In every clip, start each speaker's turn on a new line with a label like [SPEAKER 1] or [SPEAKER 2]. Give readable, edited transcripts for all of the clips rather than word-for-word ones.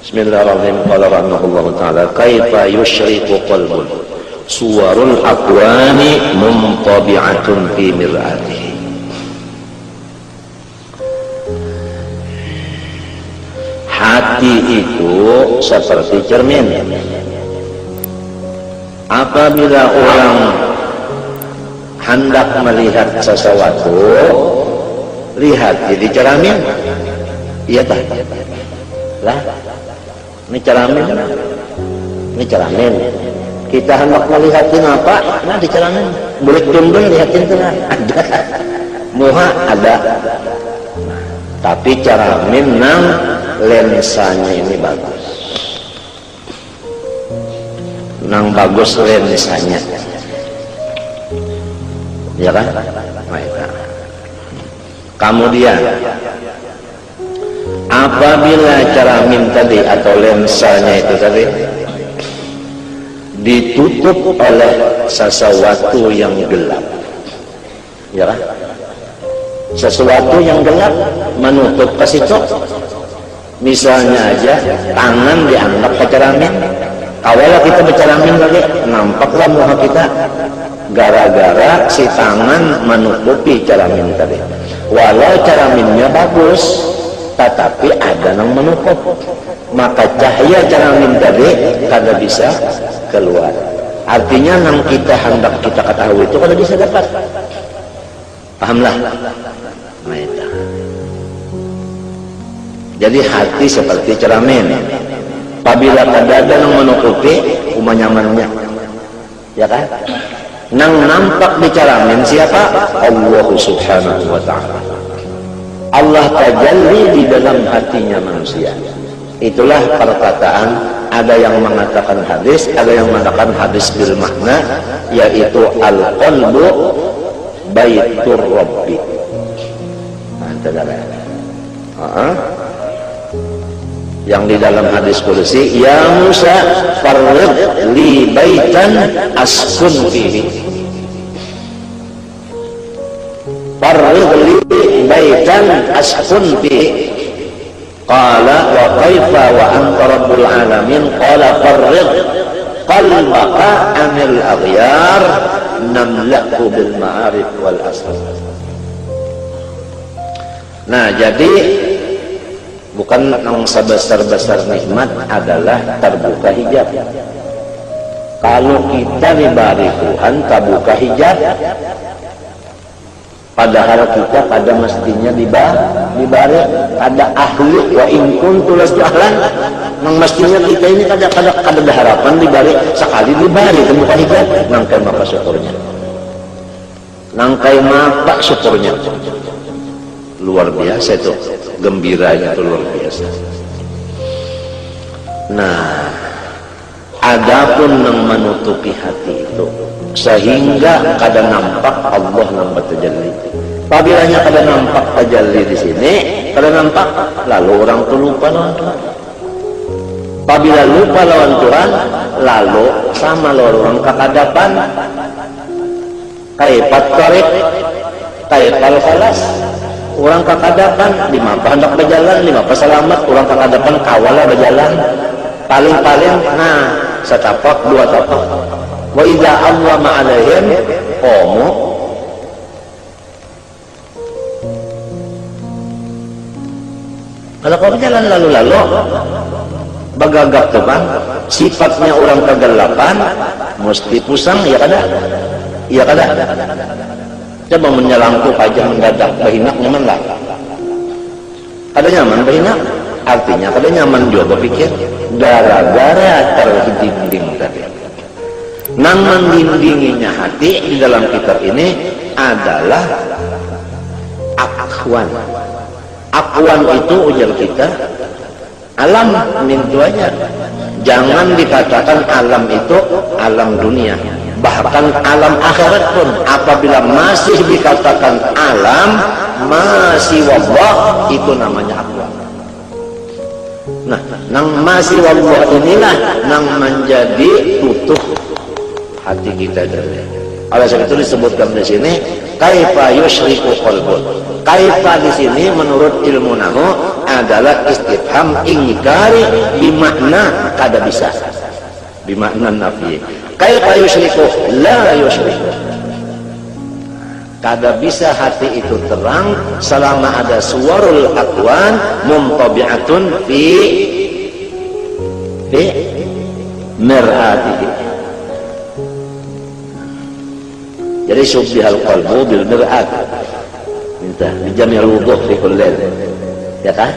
[SPEAKER 1] Bismillahirrahmanirrahim. Qala rahimahullahu ta'ala, kaifa yusyriku qalbun suwarul aqwani mumtabi'atun fi mir'atihi. Hati itu seperti cermin. Apabila orang hendak melihat sesuatu, lihat jadi cermin. Iya tak? Lah, ini cermin. Ini cermin. Kita hendak melihatin apa? Nah, di cermin. Boleh jomblo lihatin tuh ada. Muha ada. Tapi cermin nang lensanya ini bagus. Nang bagus lensanya. Ya kan? Kemudian apabila cermin tadi atau lensanya itu tadi ditutup oleh sesuatu yang gelap, ya kan? Sesuatu yang gelap menutup ke situ. Misalnya aja tangan dianggap ke cermin. Kalau kita bercermin lagi, nampaklah muka kita gara-gara si tangan menutupi cermin tadi. Walau cerminnya bagus, tetapi ada yang menutup, maka cahaya cermin tadi kada bisa keluar. Artinya yang kita hendak kita ketahui itu kada bisa dapat. Pahamlah? Nah, itu. Jadi hati seperti cermin. Apabila kada ada yang menutupi, nyamannya, ya kan? Nang nampak di cermin siapa? Allah Subhanahu wa Ta'ala. Allah tajalli di dalam hatinya manusia. Itulah perkataan, ada yang mengatakan hadis, ada yang mengatakan hadis bil makna, yaitu al-qalbu baitur rabbi. Yang di dalam hadis kursi, ya Musa farrid li baitan askun fihi. Farrid li baitan askun fihi. Qala wa kaifa wa anta rabbul alamin. Qala farrid qalbaka anil aghyar namla'hu bil ma'arif wal asrar. Nah, jadi bukan yang sebesar-besar nikmat adalah terbuka hijab. Kalau kita diberi Tuhan terbuka hijab, padahal kita pada mestinya diberi ada ahli wa in kuntu lastu ahlan. Nang mestinya kita ini kada harapan diberi sekali diberi terbuka hijab, nangkai maka syukurnya. Nangkai maka syukurnya. Luar biasa itu, gembiranya itu luar biasa. Nah, adapun yang menutupi hati itu sehingga kada nampak Allah yang bertajalli. Apabila kada nampak tajalli di sini, kada nampak, lalu orang itu lupa lawan Tuhan. Apabila lupa lawan Tuhan, lalu sama lawan orang kekadapan, kaipat tarik, kaipal falas. Orang kekadapan, lima hendak berjalan, lima selamat. Orang kekadapan kawala berjalan. Paling-paling, nah, setapak, dua tapak. Wa idza Allah ma'alaihim qamu. Kalau kau berjalan lalu-lalu, bagagap tuh bang, sifatnya orang kegelapan, mesti pusang, ya kada? Iya kada? Coba menyelangkup aja mendadak bahinak nyaman lah. Kada nyaman bahinak, artinya kada nyaman juga berpikir gara-gara terhiding tadi. Nang mendindinginya hati di dalam kitab ini adalah akhwan. Akhwan itu ujar kita alam mintuanya. Jangan dikatakan alam itu alam dunia. Bahkan alam akhirat pun apabila masih dikatakan alam masih wallah, itu namanya akhwan. Nah, nang masih wallah inilah nang menjadi tutup hati kita dari. Oleh sebab itu disebutkan di sini kaifa yusyriku qalbun. Kaifa di sini menurut ilmu nahu adalah istifham ingkari bimakna kada bisa, bimakna nafi. Kaifa yusyriku la yusyriku, kada bisa hati itu terang selama ada suwarul aqwan mumtabi'atun fi mir'atihi. Jadi syubbihal qalbu bil mir'at, minta bijamil wuduh fi kullil, ya kan?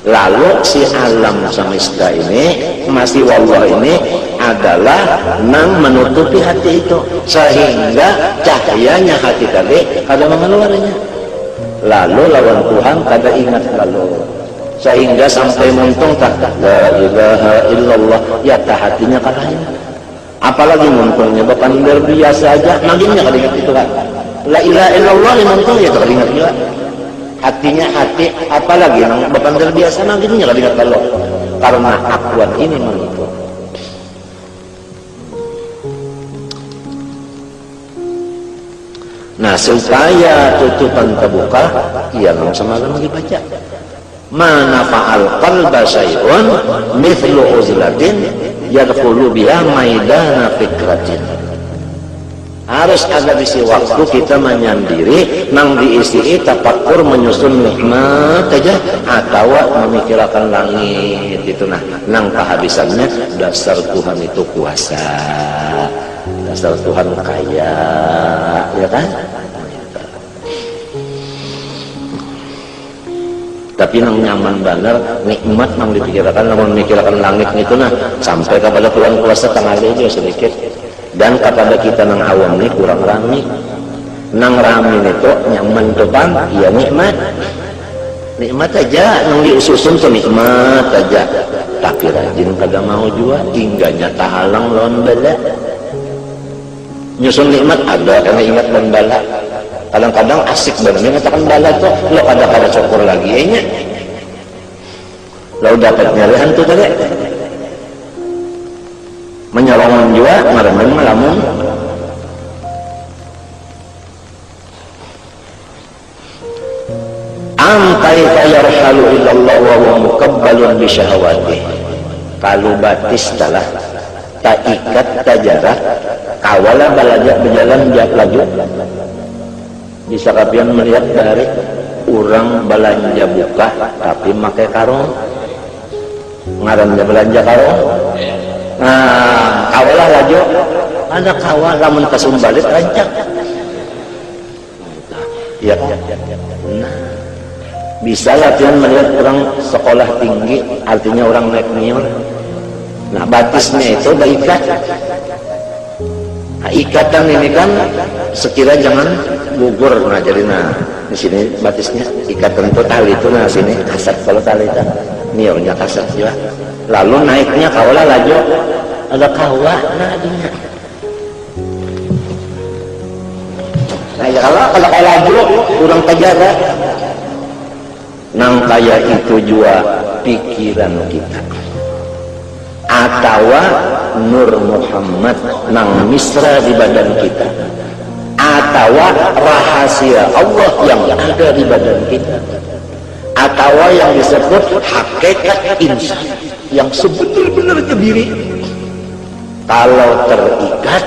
[SPEAKER 1] Lalu si alam semesta ini masih wallah ini adalah nang menutupi hati itu sehingga cahayanya hati tadi kada mengeluarnya. Lalu lawan Tuhan kada ingat lalu sehingga sampai muntung tak la ilaha illallah ya tak hatinya kada ingat. Apalagi muntungnya bukan biasa aja naginya kada ingat itu kan. La ilaha illallah muntung ya kada ingat juga. Hatinya hati apalagi yang beban biasa naginya kada ingat kalau karena akuan ini menutup. Nah supaya tutupan terbuka, ia semalam lagi baca. Mana fa'al qalba syai'un mithlu uzlatin yadkhulu biha maidana fikratin. Harus ada bisi waktu kita menyendiri nang diisi tafakkur menyusun nikmat aja atau memikirkan langit itu nah nang kehabisannya dasar Tuhan itu kuasa, dasar Tuhan kaya, ya kan? Tapi nang nyaman benar nikmat nang dipikirkan namun memikirkan langit itu nah sampai kepada Tuhan kuasa tengah aja sedikit. Dan kepada kita nang awam ini kurang rami, nang rami itu nyaman depan ya nikmat, nikmat aja nang diususun tuh nikmat aja. Tapi rajin kada mau juga hingganya tahalang lawan bala. Nyusun nikmat ada karena ingat dan bala. Kadang-kadang asik benar mengatakan bala tuh lo kada syukur lagi ya. Lo dapat nyari hantu tadi. Menyorongan juga ngaremen malamun amkai yarhalu illallah wa huwa mukabbalun bi syahawati. Kalau batis telah tak ikat tak jarak kawala balajak berjalan jak laju bisa kapian melihat dari orang belanja buka tapi pakai karung ngarannya belanja karung. Nah, kawalah laju ada kawal lamun kasum balik rancak ya. Nah, bisa latihan melihat orang sekolah tinggi artinya orang naik nior. Nah, batisnya itu udah ikat. Nah, ikatan ini kan sekira jangan gugur. Nah, jadi di sini batisnya ikatan itu tali itu nah sini kasar kalau tali itu niornya kasar juga. Lalu naiknya kawalah laju ada kawah nadinya. Nah ya kalau laju kurang kejaga nang kaya itu juga pikiran kita atau Nur Muhammad nang misra di badan kita atau rahasia Allah yang ada di badan kita atau yang disebut hakikat insan yang sebenar-benarnya diri kalau terikat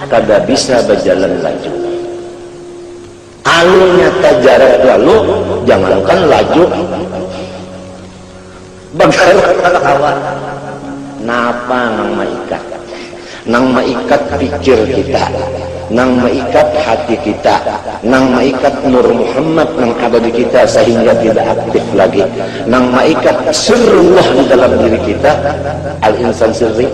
[SPEAKER 1] kada bisa berjalan laju. Kalau nyata jarak lalu jangankan laju bagaimana kawan napa nang maikat pikir kita nang maikat hati kita nang maikat Nur Muhammad nang ada di kita sehingga tidak aktif lagi nang maikat sirrullah di dalam diri kita al-insan sirri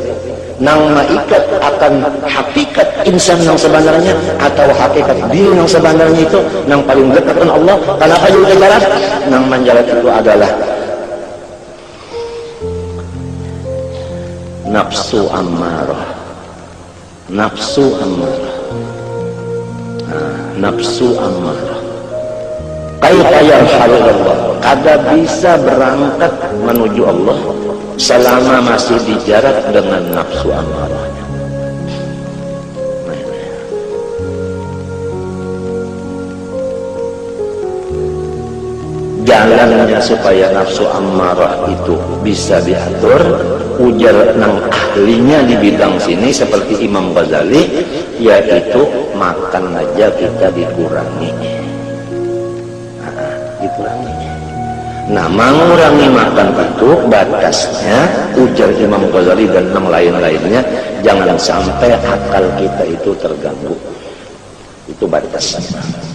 [SPEAKER 1] nang maikat akan hakikat insan yang sebenarnya atau hakikat diri yang sebenarnya itu nang paling dekat dengan Allah. Kenapa juga jalan nang menjalan itu adalah nafsu ammarah. Nafsu ammarah. Nafsu ammarah. Kaifa yarhalu Allah? Kada bisa berangkat menuju Allah selama masih dijarak dengan nafsu ammarahnya. jalannya supaya nafsu ammarah itu bisa diatur, ujar nang ahlinya di bidang sini seperti Imam Ghazali, yaitu makan aja kita dikurangi. Dikurangi. Nah, mengurangi makan itu batasnya, ujar Imam Ghazali dan yang lain-lainnya, jangan sampai akal kita itu terganggu. Itu batasnya.